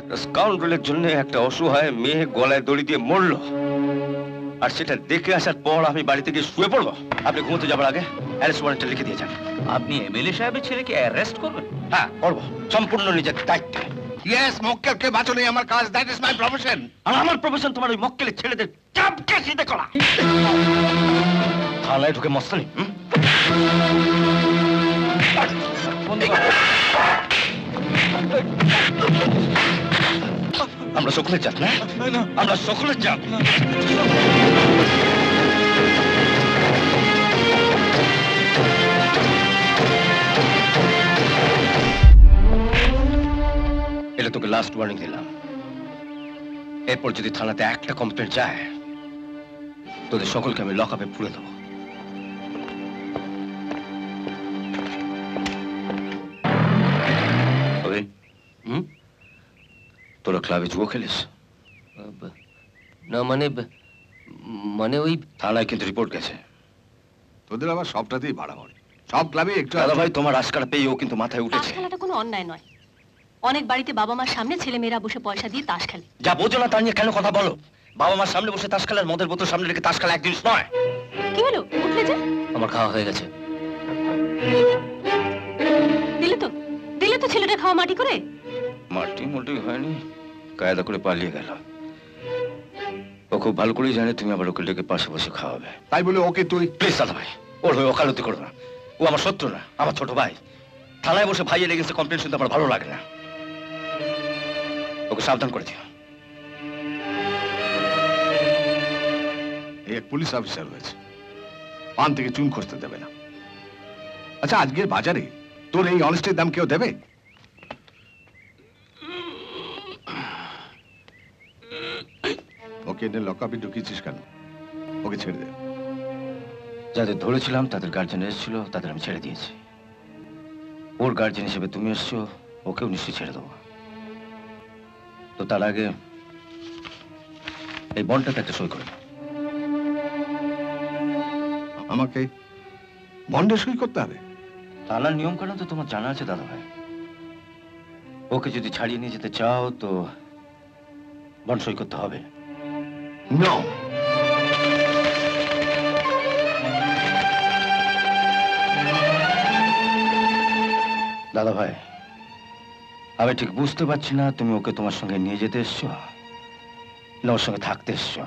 একটা স্কাউন্ডারের জন্য একটা অসহায় মেয়ে গলায় দড়ি দিয়ে মরলো, আর সেটা দেখে আসার পর আমি বাড়িতে গিয়ে শুয়ে পড়বো? আপনি ঘুমোতে যাবার আগে অ্যারেস্ট ওয়ারেন্টটা লিখে দিয়ে যান। আপনি এমএলএ সাহেবের ছেলেকে অ্যারেস্ট করবেন? হ্যাঁ, করবো, সম্পূর্ণ নিজের দায়িত্বে। ইয়েস, মক্কেলকে বাঁচানোই আমার কাজ। That is my profession. আর আমার প্রফেশন তোমার ওই মক্কেলের ছেলেদের চাপকে সিধে করা। থানায় ঢুকে মস্তানি। আমরা সকলে যাক না, আমরা সকলে যাক। এটা তোকে লাস্ট ওয়ার্নিং দিলাম। এরপর যদি থানাতে একটা কমপ্লেন যায়, তোদের সকলকে আমি লকআপে পুরে দেবো। তোরা ক্লাবে জুয়ো খেলিস? না মানে মানে ওই থানায় কিন্তু রিপোর্ট গেছে। তোদের আবার সবটাতেই বাড়াবাড়ি। সব ক্লাবে একটু দাদা ভাই, তোমার আজকাল পেয়ে ও কিন্তু মাথায় তাস উঠেছে। খেলাটা কোনো অন্যায় নয়। অনেক বাড়িতে বাবা মার সামনে ছেলে মেয়েরা বসে পয়সা দিয়ে তাস খেলে। যা বোঝো না তা নিয়ে কেন কথা বলো? বাবা মার সামনে বসে তাস খেলার, মদের বোতল সামনে রেখে তাস খেলা এক জিনিস নয়। কি হলো, উঠলে যে? আমার খাওয়া হয়ে গেছে। দিলে তো ছেলেটা খাওয়া মাটি করে। মাটি মোটি হয়নি, কায়দা করে পালিয়ে গেল। ও খুব ভালো করেই জানে তুমি আবার ওকে ডেকে পাশে বসে খাওয়াবে। তাই বলে ওকে তুই প্লিজ দাদা ভাই, ওর হয়ে ওকালতি করো না। ও আমার শত্রু না, আমার ছোট ভাই। থানায় বসে ভাইয়ের এগেন্সে কমপ্লেন শুনতে আমার ভালো লাগে না। ওকে সাবধান করে দিও। এক পুলিশ অফিসার হয়েছে, পান থেকে চুন খসতে দেবে না। আচ্ছা, আজকের বাজারে তোর এই অনেস্টির দাম কেউ দেবে? ওকে এনে লকআপে ঢুকিয়েছিস কেন? ওকে ছেড়ে দে। যাদের ধরেছিলাম তাদের গার্জেন এসেছিল, তাদের আমি ছেড়ে দিয়েছি। ওর গার্জেন হিসেবে তুমি এসছো, ওকেও নিশ্চয়ই ছেড়ে দেবো। তো তার আগে এই বন্ডটাতে একটা সই করে দাও। আমাকে বন্ডে সই করতে হবে? থানার নিয়ম কানুন তো তোমার জানা আছে দাদা ভাই। ওকে যদি ছাড়িয়ে নিয়ে যেতে চাও তো বন্ড সই করতে হবে। নো। দাদা ভাই, আমি ঠিক বুঝতে পারছি না তুমি ওকে তোমার সঙ্গে নিয়ে যেতে এসছো না ওর সঙ্গে থাকতে এসছো।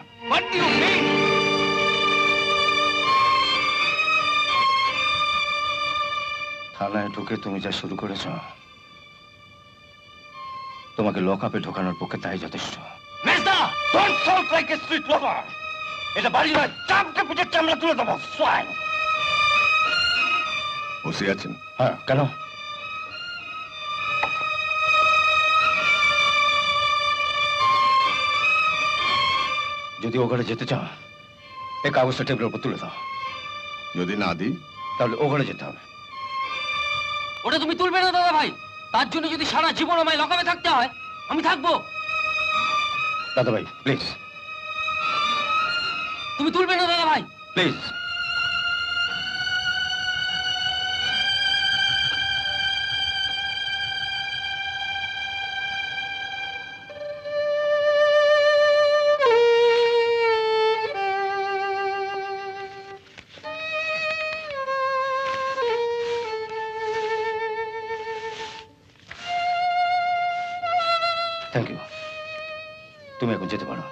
থানায় ঢুকে তুমি যা শুরু করেছ, তোমাকে লকআপে ঢোকানোর পক্ষে তাই যথেষ্ট। এটা বাড়ি নয়, চাপকে পিঠে চামড়া তুলে দেবো। বসে আছেন? হ্যাঁ, কেন? যদি ও ঘরে যেতে চাও, এই কাগজটা টেবিলের উপর তুলে দাও। যদি না দিই তাহলে ও ঘরে যেতে হবে। ওটা তুমি তুলবে না দাদা ভাই। তার জন্য যদি সারা জীবন আমায় লকআপে থাকতে হয়, আমি থাকবো। দাদা ভাই প্লিজ, তুমি তুলবে না দাদা ভাই, প্লিজ। থ্যাংক ইউ, তুমি এখন যেতে পারো।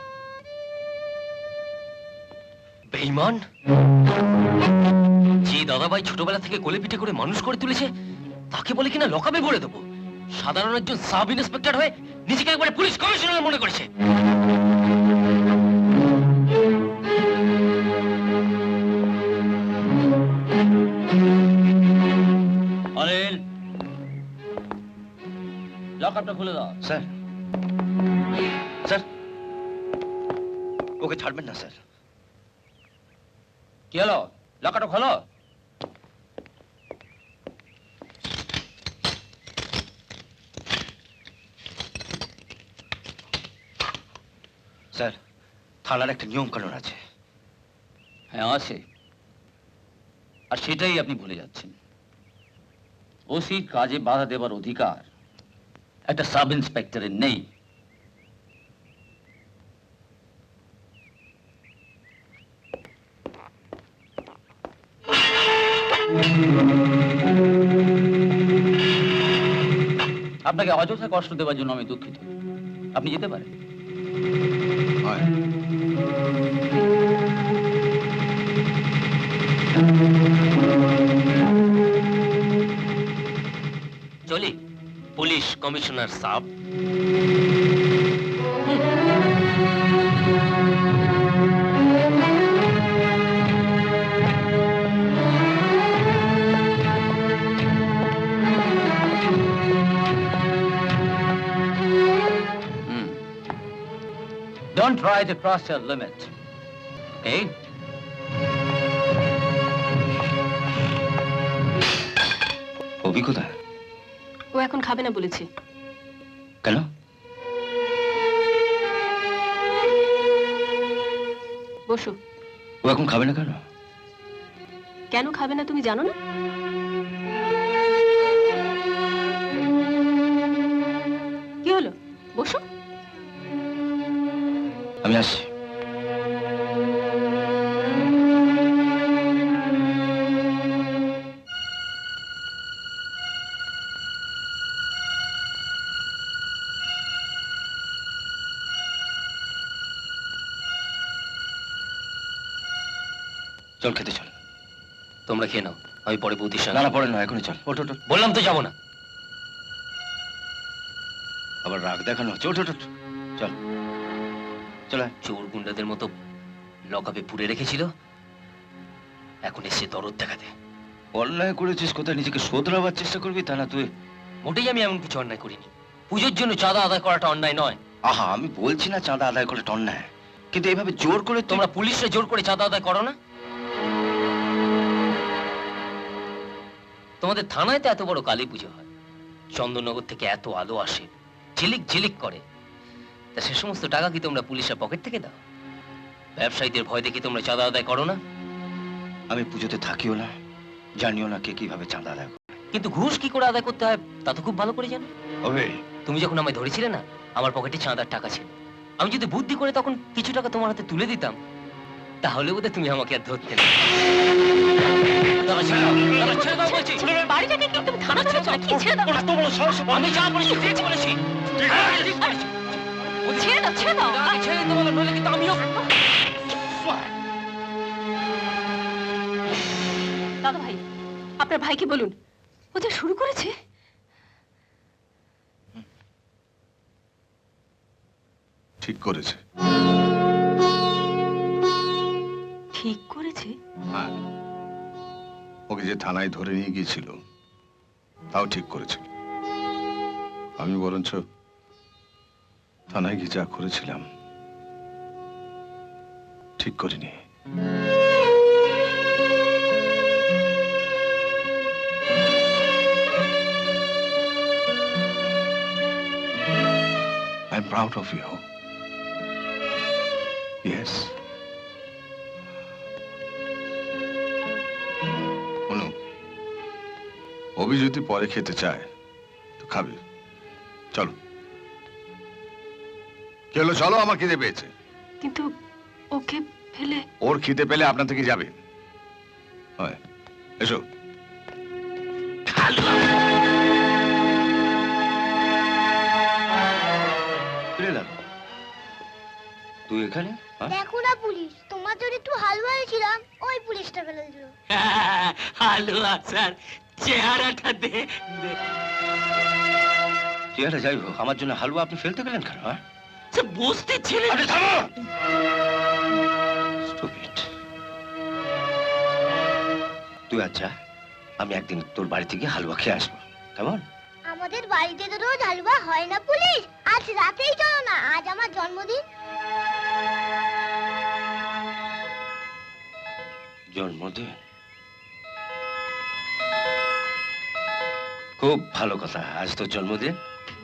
বেঈমান! যে দাদাভাই ছোটবেলা থেকে কোলে পিঠে করে মানুষ করে তুলেছে, তাকে বলে কিনা লকআপে ভরে দেবো। সাধারণ একজন সাব ইন্সপেক্টর হয়ে নিজেকে একবারে পুলিশ কমিশনার মনে করেছে। অনিল, লকআপটা খুলে দাও। স্যার, স্যার, ওকে ছাড়বেন না স্যার। কি হলো? লকআপটা খোলো। স্যার, থানার একটা নিয়ম কানুন আছে। হ্যাঁ আছে, আর সেটাই আপনি ভুলে যাচ্ছেন। ওসির কাজে বাধা দেবার অধিকার একটা সাব ইন্সপেক্টরের নেই। আপনাকে অযথা কষ্ট দেওয়ার জন্য আমি দুঃখিত। আপনি যেতে পারেন। হয়। চলি পুলিশ কমিশনার সাহেব। Don't try to cross your limit. Okay? অভিজ্ঞতা ও এখন খাবে না বলেছে। কেন? বসো। ও এখন খাবে না কেন? কেন খাবে না তুমি জানো না? কি হলো? বসো। আমি আসছি। চল খেতে চল। তোমরা খেয়ে নাও, আমি পরে বৌদির না সঙ্গে। না পরে না, এখনই চল। ওঠ ওঠ ওঠ। বললাম তো যাবো না। আবার রাগ দেখানো হচ্ছে। ওঠ ওঠ ওঠ। চল চল আয়। চোর গুন্ডাদের মতো লকআপে পুড়ে রেখেছিল, এখন এসে দরদ দেখাতে। অন্যায় করেছিস, কোথায় নিজেকে শোধরাবার চেষ্টা করবি, তা না তুই। মোটেই আমি এমন কিছু অন্যায় করিনি। পুজোর জন্য চাঁদা আদায় করাটা অন্যায় নয়। আহা, আমি বলছি না চাঁদা আদায় করে অন্যায়, কিন্তু এইভাবে জোর করে তোমরা পুলিশে জোর করে চাঁদা আদায় করো না? তোমাদের থানায় তো এত বড় কালী পুজো হয়, চন্দননগর থেকে এত আলো আসে, ঝিলিক ঝিলিক করে, তা সে সমস্ত টাকা কি তোমরা পুলিশের পকেট থেকে দাও? ব্যবসায়ীদের ভয় দেখে তোমরা চাঁদা আদায় করো না? আমি পুজোতে থাকিও না, জানিও না কে কিভাবে চাঁদা আদায় করে। কিন্তু ঘুষ কি করে আদায় করতে হয় তা তো খুব ভালো করে জানো। হবে তুমি যখন আমায় ধরেছিলে না, আমার পকেটে চাঁদার টাকা ছিল। আমি যদি বুদ্ধি করে তখন কিছু টাকা তোমার হাতে তুলে দিতাম, তাহলে বোধহয় তুমি আমাকে আর ধরতে না। দাঁড়া, ছেড়ে দাও, দাঁড়া, ছেড়ে দাও বলছি। বাড়িটাকে কি তুমি থানা ভেবেছো নাকি? ছেড়ে দাও। আমি যা বলেছি ঠিক বলেছি। ছেড়ে দাও, ছেড়ে দাও। আগে ছেড়ে দিতে বলো, নইলে কিন্তু আমিও। দাদা ভাই, আপনার ভাইকে বলুন, ও যা শুরু করেছে। ঠিক করেছে। ঠিক করেছে? হ্যাঁ, ওকে যে থানায় ধরে নিয়ে গিয়েছিল তাও ঠিক করেছিল। আমি বরঞ্চ থানায় গিয়ে যা করেছিলাম ঠিক করিনি। I'm proud of you. Yes. অনু, অভি যদি পরে খেতে চায় তো খাবে। চলো। কি হলো, চলো, আমার খিদে পেয়েছে। কিন্তু ওকে ফেলে ওর খিদে পেলে আপনার থেকে যাবে। হয়, এসো। ফিরে এলাম। তুই এখানে? হ্যাঁ? দেখো না পুলিশ, তোমার জন্য একটু হালুয়া ছিলাম, ওই পুলিশটা ফেলে দিল। হালুয়া স্যার, চেহারাটা দে। চেহারা যাই হোক, আমার জন্য হালুয়া আপনি ফেলতে গেলেন কেন? হ্যাঁ? সে বসতে ছেলে। Stupid. তুই আচ্ছা, আমি একদিন তোর বাড়িতে গিয়ে হালুয়া খেয়ে আসবো, কেমন? আমাদের বাড়িতে তো রোজ হালুয়া হয় না পুলিশ, আজ রাতেই চলো না, আজ আমার জন্মদিন। জন্মদিন? খুব ভালো কথা, আজ তোর জন্মদিন।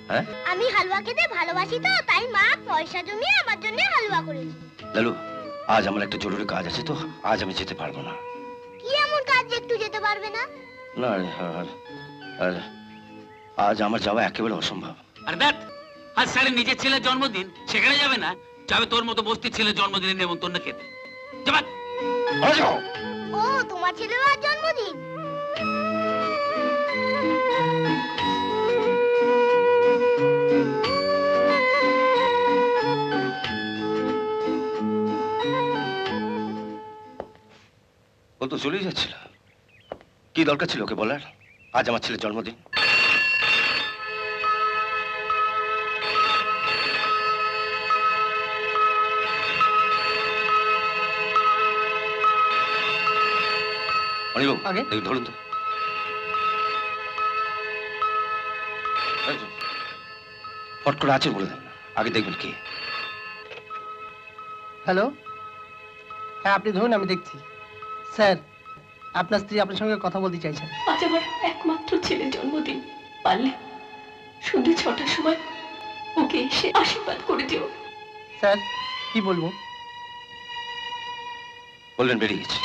হ্যাঁ আমি হালুয়া খেতে ভালোবাসি তো, তাই মা পয়সা জমিয়ে আমার জন্য হালুয়া করেছে। লালু, আজ আমার একটা জরুরি কাজ আছে, তো আজ আমি যেতে পারবো না। কি এমন কাজ যে একটু যেতে পারবে না? না রে, আর আজ আমার যাওয়া একেবারে অসম্ভব। আর দেখ, আজ স্যারের নিজের ছেলের জন্মদিন, সেখানে যাবে না, যাবে তোর মতো বস্তির ছেলের জন্মদিনের নেমন্তন্ন খেতে। যাবা। ও, তোমার ছেলের আজ জন্মদিন? তো চলেই যাচ্ছিল। কি দরকার ছিল ওকে বলার আজ আমার ছেলের জন্মদিন? অনিবাবু, আগে? একটু ধরুন তো। ফট করে আছে বলে দেন না, আগে দেখবেন কে। হ্যালো, হ্যাঁ আপনি ধরুন, আমি দেখছি। স্যার, আপনার স্ত্রী আপনার সঙ্গে কথা বলতে চাইছেন। আজ আমার একমাত্র ছেলের জন্মদিন, পারলে সন্ধ্যে 6টার সময় ওকে এসে আশীর্বাদ করে দিও। স্যার, কি বলবো? বললেন বেরিয়ে গেছে।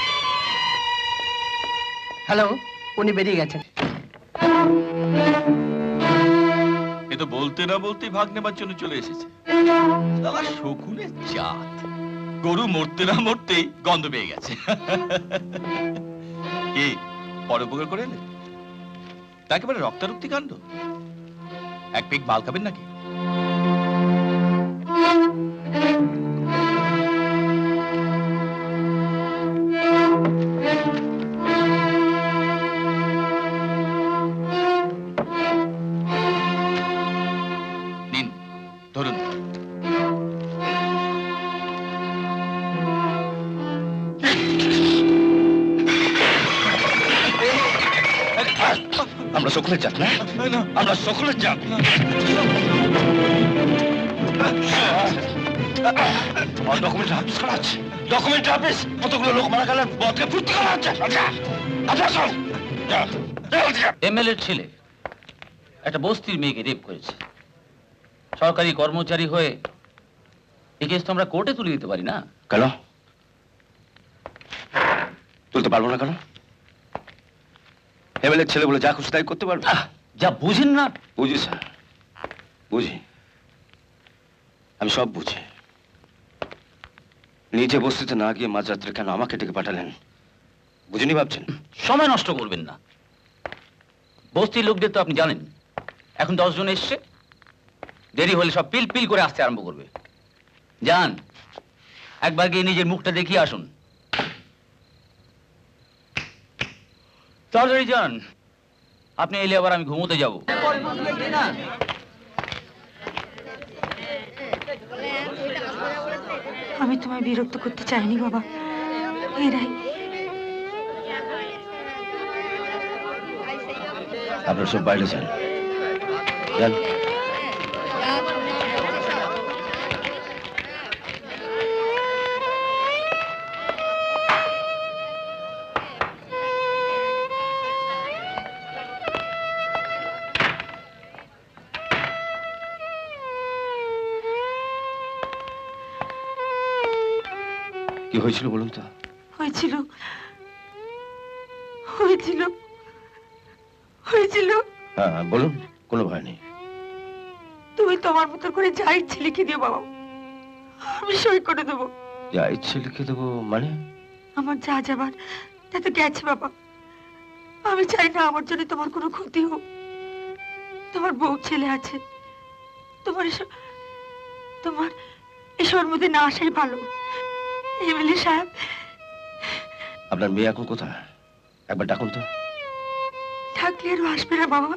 হ্যালো, উনি বেরিয়ে গেছেন। এ তো বলতে না বলতেই ভাগ নেবার জন্য চলে এসেছে। শালা শকুনের জাত, গরু মরতে না মরতেই গন্ধ পেয়ে গেছে। কি পরোপকার করে এলে? তা একেবারে রক্তারক্তি কাণ্ড। এক পেক বাল খাবেন নাকি? নিন, ধরুন। আমরা সকলের জাত না, আমরা সকলের জাত। ডকুমেন্ট হাফিস করা আছে, ডকুমেন্ট হাফিস। কতগুলো লোক মারা গেলেন, বদকে ফুর্তি করা হচ্ছে। এমএলএর ছেলে একটা বস্তির মেয়েকে রেপ করেছে। সরকারি কর্মচারী হয়ে এই কেস তো আমরা কোর্টে তুলে দিতে পারি না। কেন তুলতে পারবো না? কেন? এমএলএর ছেলে বলে যা খুশি তাই করতে পারবো? যা বুঝেন না। বুঝি স্যার, বুঝি, আমি সব বুঝি। নিজে বস্তিতে না গিয়ে মাঝরাত্রে কেন আমাকে ডেকে পাঠালেন বুঝিনি ভাবছেন? সময় নষ্ট করবেন না। বস্তির লোকদের তো আপনি জানেন, এখন 10 জন এসছে, দেরি হলে সব পিল পিল করে আসতে আরম্ভ করবে। যান, একবার গিয়ে নিজের মুখটা দেখিয়ে আসুন। তাড়াতাড়ি যান, আপনি এলে আবার আমি ঘুমোতে যাব। আমি তোমায় বিরক্ত করতে চাইনি বাবা, এরাই। আপনারা সব বাইরে যান, যান। কি হয়েছিল বলুন তো? হয়েছিল হয়েছিল হয়েছিল হ্যাঁ বলুন, কোনো ভয় নেই। তুমি তোমার মতো করে যা ইচ্ছে লিখে দিও বাবা, আমি সই করে দেবো। যা ইচ্ছে লিখে দেবো মানে? আমার যা যাবার তা তো গেছে বাবা। আমি চাই না আমার জন্য তোমার কোনো ক্ষতি হোক। তোমার বউ ছেলে আছে, তোমার এসবের মধ্যে না আসাই ভালো। এমএলএ সাহেব, আপনার মেয়ে এখন কোথায়? একবার ডাকুন তো। থাকলে আরো আসবে না বাবা,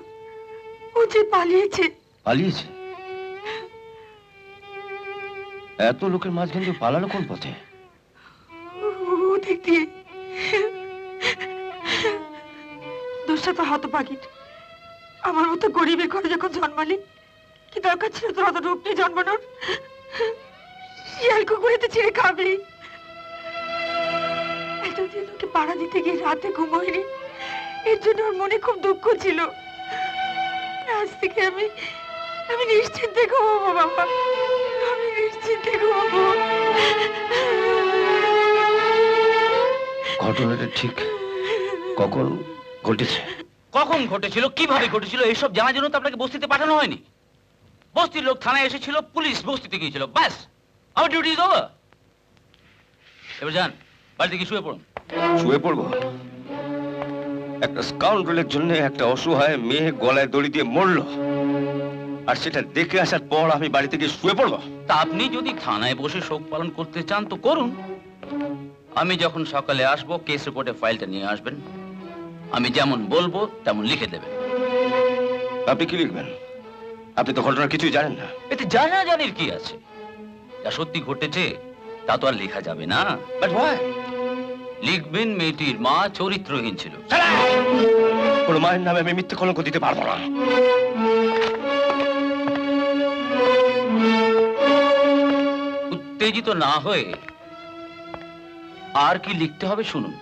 ও যে পালিয়েছে। পালিয়েছে? এত লোকের মাঝখান দিয়ে পালালো কোন পথে? ওদিক দিয়ে। দোষটা তো হতভাগীর। আমার মতো গরিবের ঘরে যখন জন্মালি, কি দরকার ছিল তোর অত রূপ নিয়ে জন্মানোর? শিয়াল কুকুরেতে ছিঁড়ে খাবি। এতদিন ওকে পাড়া দিতে গিয়ে রাতে ঘুমোয়নি, এর জন্য ওর মনে খুব দুঃখ ছিল। আজ থেকে আমি নিশ্চিন্তে ঘুমাবো বাবা, আমি নিশ্চিন্তে ঘুমাবো। ঘটনাটা ঠিক কখন ঘটেছে? কখন ঘটেছিল, কিভাবে ঘটেছিল, এইসব জানার জন্য তো আপনাকে বস্তিতে পাঠানো হয়নি। বস্তির লোক থানায় এসেছিল, পুলিশ বস্তিতে গিয়েছিল, ব্যাস, আমার ডিউটি ইজ ওভার। এবার যান, বাড়িতে গিয়ে শুয়ে পড়ুন। শুয়ে পড়বো? একটা স্কাউন্ডারের জন্য একটা অসহায় মেয়ে গলায় দড়ি দিয়ে মরলো, আর সেটা দেখে আসার পর আমি বাড়িতে গিয়ে শুয়ে পড়বো? তা আপনি যদি থানায় বসে শোক পালন করতে চান তো করুন। আমি যখন সকালে আসবো কেস রিপোর্টে ফাইলটা নিয়ে আসবেন, আমি যেমন বলবো তেমন লিখে দেবেন। আপনি কি লিখবেন? আপনি তো ঘটনার কিছুই জানেন না। এতে জানাজানির কি আছে? যা সত্যি ঘটেছে তা তো আর লেখা যাবে না। But why? লিখবেন মেয়েটির মা চরিত্রহীন ছিল। কোনো মায়ের নামে আমি মিথ্যে কলঙ্ক দিতে পারবো না। উত্তেজিত না হয়ে আর কি লিখতে হবে শুনুন।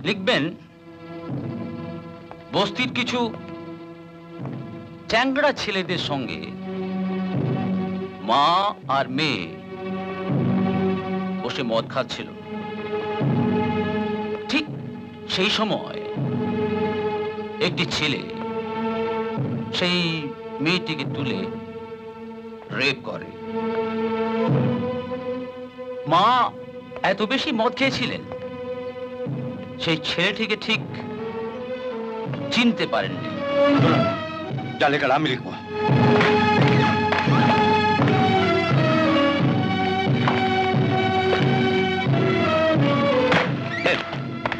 লিখবেন, বস্তির কিছু চ্যাংড়া ছেলেদের সঙ্গে মা আর মেয়ে বসে মদ খাচ্ছিল। ঠিক সেই সময় একটি ছেলে সেই মেয়েটিকে তুলে রেপ করে। মা এত বেশি মদ খেয়েছিলেন সেই ছেলেটিকে ঠিক চিনতে পারেননি। যা লেখার আমি লিখবো।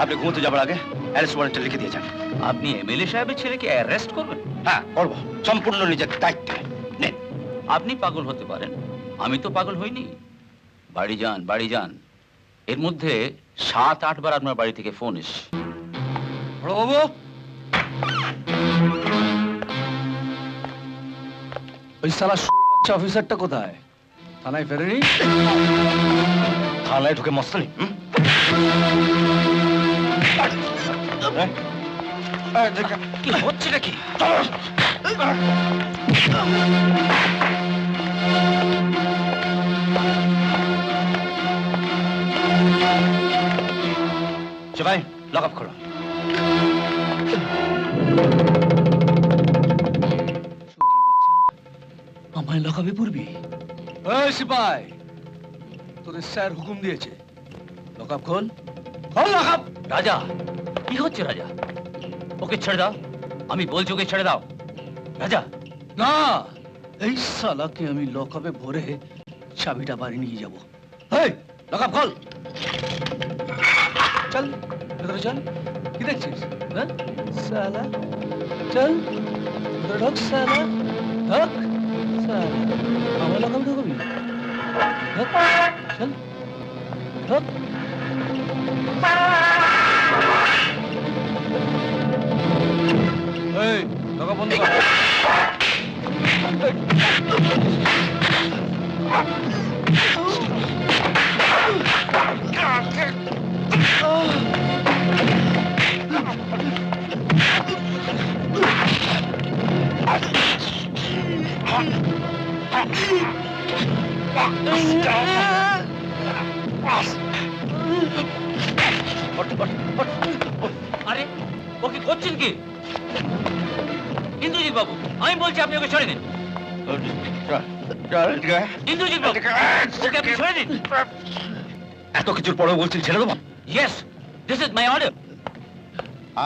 আপনি ঘুমোতে যাবার আগে অ্যারেস্ট ওয়ারেন্টটা লিখে দিয়ে যান। আপনি এমএলএ সাহেবের ছেলেকে অ্যারেস্ট করবেন? হ্যাঁ করবো, সম্পূর্ণ নিজের দায়িত্বে। নেন। আপনি পাগল হতে পারেন, আমি তো পাগল হইনি। বাড়ি যান, বাড়ি যান। এর মধ্যে 7-8 বার আপনার বাড়ি থেকে ফোন এসে। বড়বাবু, ওই শালা বাচ্চা অফিসারটা কোথায়? থানায় ফেরেনি? থানায় ঢুকে মস্তানি? কি হচ্ছে নাকি? সবাই লক আপ করো। আমায় লকাবে পড়বি? এই সিপাই, তোর স্যার হুকুম দিয়েছে, লকআপ খোল। খোল লকআপ। রাজা, কি হচ্ছে রাজা? ওকে ছেড়ে দাও, আমি বলছি ওকে ছেড়ে দাও। রাজা, না, এই শালাকে আমি লকআপে ভরে চাবিটা বাড়ি নিয়ে যাব। এই লকআপ খোল। চল ভেতরে চল। কি দেখছিস? হ্যাঁ শালা, চল ভেতরে ঢোক। শালা ঢোক। শালা আমার লকআপে ঢুকবি? ঢোক, চল ঢোক। এই লকআপ বন্ধ কর। আরে ওকে করছেন কি? ইন্দ্রজিৎ বাবু, আমি বলছি আপনি ওকে ছেড়ে দিন। ইন্দ্রজিৎ বাবু, ওকে আপনি ছেড়ে দিন। এত কিছুর পরেও বলছেন ছেড়ে দেবো? Yes, this is my order.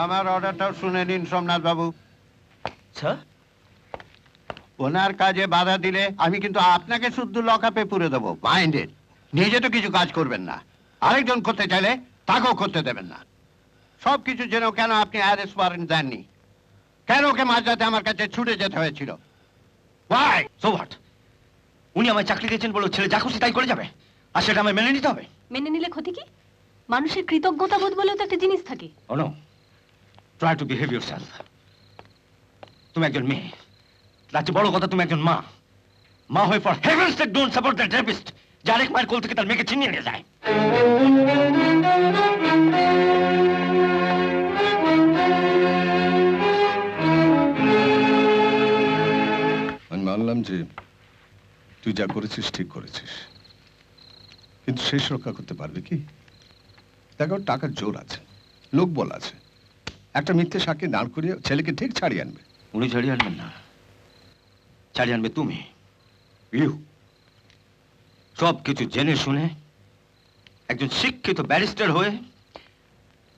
আমার অর্ডারটাও শুনে নিন সোমনাথ বাবু। স্যার, ওনার কাজে বাধা দিলে আমি কিন্তু আপনাকে শুদ্ধ লকআপে পুরে দেবো। মাইন্ডেড। নিজে তো কিছু কাজ করবেন না, আরেকজন করতে চাইলে তাকেও করতে দেবেন না। সবকিছু জেনেও কেন আপনি অ্যারেস্ট ওয়ারেন্ট দেননি? কেন ওকে মাঝরাতে আমার কাছে ছুটে যেতে হয়েছিল? Why? So what? উনি আমায় চাকরি দিয়েছেন বলে ছেলে যা খুশি তাই করে যাবে, আর সেটা আমায় মেনে নিতে হবে? মেনে নিলে ক্ষতি কি? মানুষের কৃতজ্ঞতা বোধ বলেও তো একটা জিনিস থাকে। Oh no, try to behave yourself. তুমি একজন মেয়ে, তার চেয়ে বড় কথা তুমি একজন মা। মা হয়ে for heaven's sake don't support that rapist, যে আরেক মায়ের কোল থেকে তার মেয়েকে ছিনিয়ে নিয়ে যায়। আমি মানলাম যে তুই যা করেছিস ঠিক করেছিস, কিন্তু শেষ রক্ষা করতে পারবে কি? দেখো, টাকার জোর আছে, লোক বল আছে, একটা মিথ্যে সাক্ষী দাঁড় করিয়ে ছেলেকে ঠিক ছাড়িয়ে আনবে। উনি ছাড়িয়ে আনবেন না, ছাড়িয়ে আনবে তুমি। ইউ সব কিছু জেনে শুনে একজন শিক্ষিত ব্যারিস্টার হয়ে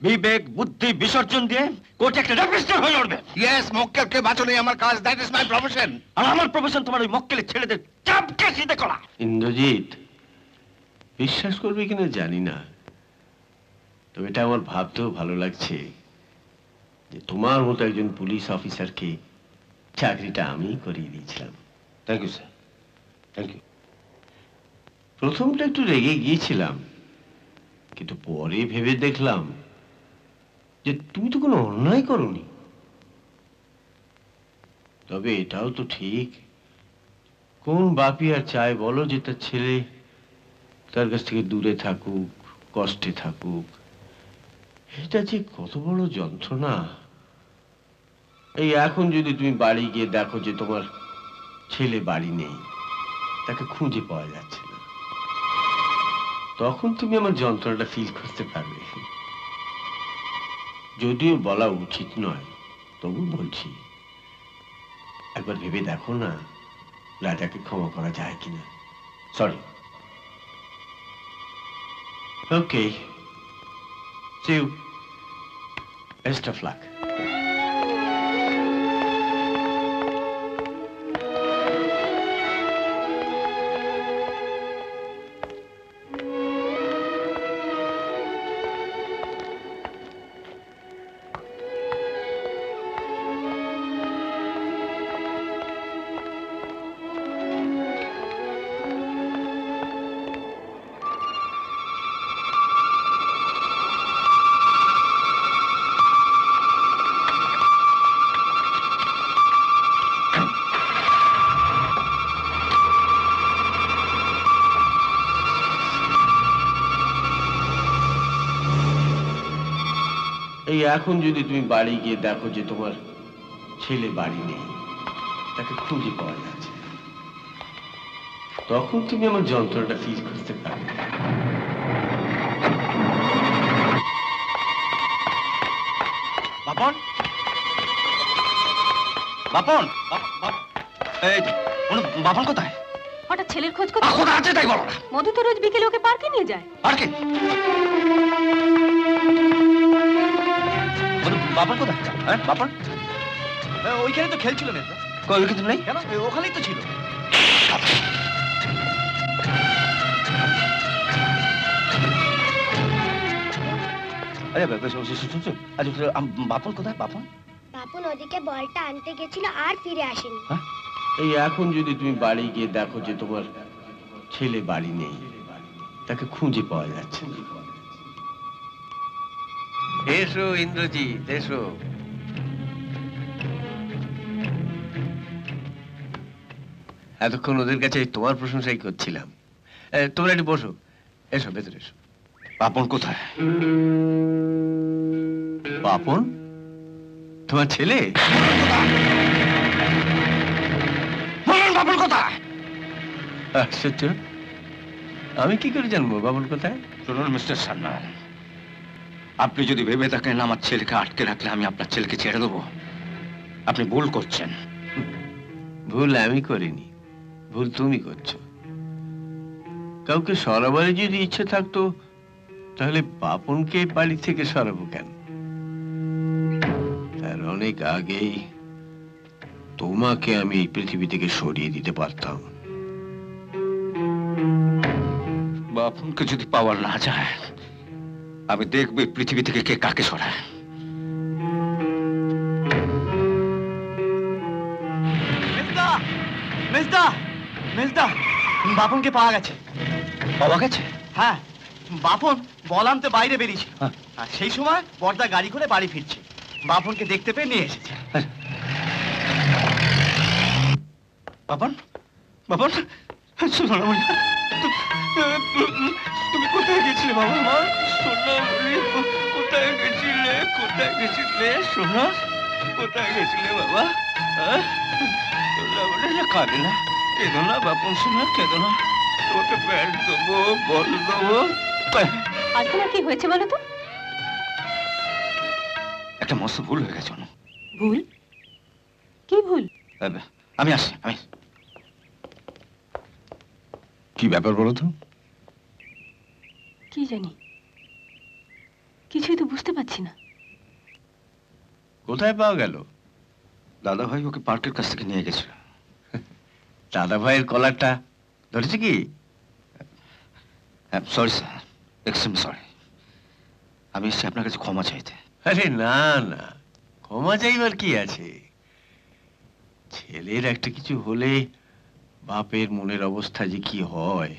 বিবেক বুদ্ধি বিসর্জন দিয়ে কোর্টে একটা রেপিস্টার হয়ে উঠবে। ইয়েস, মক্কেলকে বাঁচানোই আমার কাজ, দ্যাট ইজ মাই প্রফেশন। আর আমার প্রফেশন তোমার ওই মক্কেলের ছেলেদের চাপকে সিধে করা। ইন্দ্রজিৎ, বিশ্বাস করবে কিনা জানি না, তবে এটা আমার ভাবতেও ভালো লাগছে যে তোমার মতো একজন পুলিশ অফিসারকে চাকরিটা আমি করিয়ে দিয়েছিলাম। Thank you sir, thank you. প্রথমটা একটু রেগে গিয়েছিলাম, কিন্তু পরে ভেবে দেখলাম যে তুমি তো কোনো অন্যায় করোনি। তবে এটাও তো ঠিক, কোন বাপই আর চায় বলো যে তার ছেলে তার কাছ থেকে দূরে থাকুক, কষ্টে থাকুক। এটা যে কত বড় যন্ত্রণা। এই এখন যদি তুমি বাড়ি গিয়ে দেখো যে তোমার ছেলে বাড়ি নেই, তাকে খুঁজে পাওয়া যাচ্ছে না, তখন তুমি আমার যন্ত্রণাটা ফিল করতে পারবে। যদিও বলা উচিত নয়, তবু বলছি, একবার ভেবে দেখো না রাজাকে ক্ষমা করা যায় কিনা। Sorry. Okay, see you. Best of luck. এই এখন যদি তুমি বাড়ি গিয়ে দেখো যে তোমার ছেলে বাড়ি নেই, তাকে খুঁজে পাওয়া যাচ্ছে না, তখন তুমি আমার যন্ত্রণাটা ফিল করতে পারবে। বাপন, বাপন, এই বাপন কোথায়? হঠাৎ ছেলের খোঁজ করতে কোথায় আছে তাই বলো না। মধু তো রোজ বিকেলে ওকে পার্কে নিয়ে যায়। আর কি বাপন কোথায়? হ্যাঁ বাপন ওইখানে তো খেলছিল না। কই কিছু নেই কেন? ওখানেই তো ছিল। আরে আচ্ছা বাপন কোথায়? বাপন বাপন ওদিকে বলটা আনতে গেছিল আর ফিরে আসেনি। এই এখন যদি তুমি বাড়ি গিয়ে দেখো যে তোমার ছেলে বাড়ি নেই, তাকে খুঁজে পাওয়া যাচ্ছে না। এসো ইন্দ্রজিৎ, এসো। এতক্ষণ ওদের কাছে তোমার প্রশংসাই করছিলাম। তোমরা একটু বসো, এসো ভেতরে এসো। বাপন কোথায়? বাপন তোমার ছেলে? বাপন কোথায়? আশ্চর্য, আমি কি করে জানবো বাপন কোথায়? শুনুন মিস্টার সান্যাল, আপনি যদি ভেবে থাকেন আমার ছেলেকে আটকে রাখলে আমি আপনার ছেলেকে ছেড়ে দেবো, আপনি ভুল করছেন। ভুল আমি করিনি, ভুল তুমি করছো। কাউকে সরাবারে যদি ইচ্ছে থাকতো, তাহলে বাপনকে বাড়ি থেকে সরাবো কেন? তার অনেক আগেই তোমাকে আমি এই পৃথিবী থেকে সরিয়ে দিতে পারতাম। বাপনকে যদি পাওয়া না যায়, আমি দেখবো এই পৃথিবী থেকে কে কাকে সরায়। মেজদা, মেজদা, বাপনকে পাওয়া গেছে। পাওয়া গেছে? হ্যাঁ, বাপন বল আনতে বাইরে বেরিয়েছিল। হ্যাঁ। আর সেই সময় বড়দা গাড়ি করে বাড়ি ফিরছে, বাপনকে দেখতে পেয়ে নিয়ে এসেছে। বাপন, বাপন, সোনামণি, তুমি কোথায় গেছিলে বাবা? সোনামণি, কোথায় গেছিলে? কোথায় গেছিলে সোনা? কোথায় গেছিলে বাবা? সোনামণি, কাঁদে না, কেঁদো না বাপন, সোনা কেঁদো না, তোমাকে প্যান্ট দেবো, বল দেবো। আজ তোমার কি হয়েছে বলো তো? একটা মস্ত ভুল হয়ে গেছে অনু। ভুল? কি ভুল? আমি আসছি, আমি। কি ব্যাপার বলো তো? কি জানি, কিছুই তো বুঝতে পারছি না। কোথায় পাওয়া গেল? দাদা ভাই ওকে পার্কের কাছ থেকে নিয়ে গেছিল। দাদা ভাইয়ের কলারটা ধরেছে কি? Sorry sir, extreme sorry. আমি এসেছি আপনার কাছে ক্ষমা চাইতে। আরে না না, ক্ষমা চাইবার কি আছে? ছেলের একটা কিছু হলে বাপের মনের অবস্থা যে কি হয়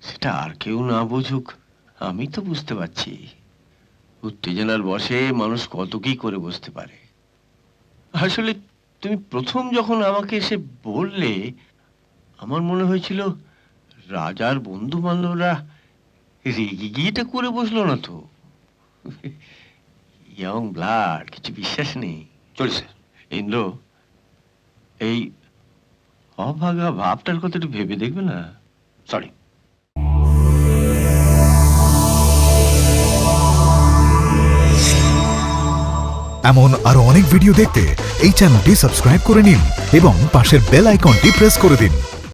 সেটা আর কেউ না বুঝুক আমি তো বুঝতে পারছি। উত্তেজনার বশে মানুষ কত কি করে বুঝতে পারে। আসলে তুমি প্রথম যখন আমাকে এসে বললে আমার মনে হয়েছিল রাজার বন্ধু বান্ধবরা রেগে গিয়ে এটা করে বসলো না তো। ইয়ং ব্লাড, কিছু বিশ্বাস নেই। চলি স্যার। ইন্দ্র, এই অভাগা ভাবটার কথা একটু ভেবে দেখবে না? সরি। এমন আরো অনেক ভিডিও দেখতে এই চ্যানেলটি সাবস্ক্রাইব করে নিন এবং পাশের বেল আইকনটি প্রেস করে দিন।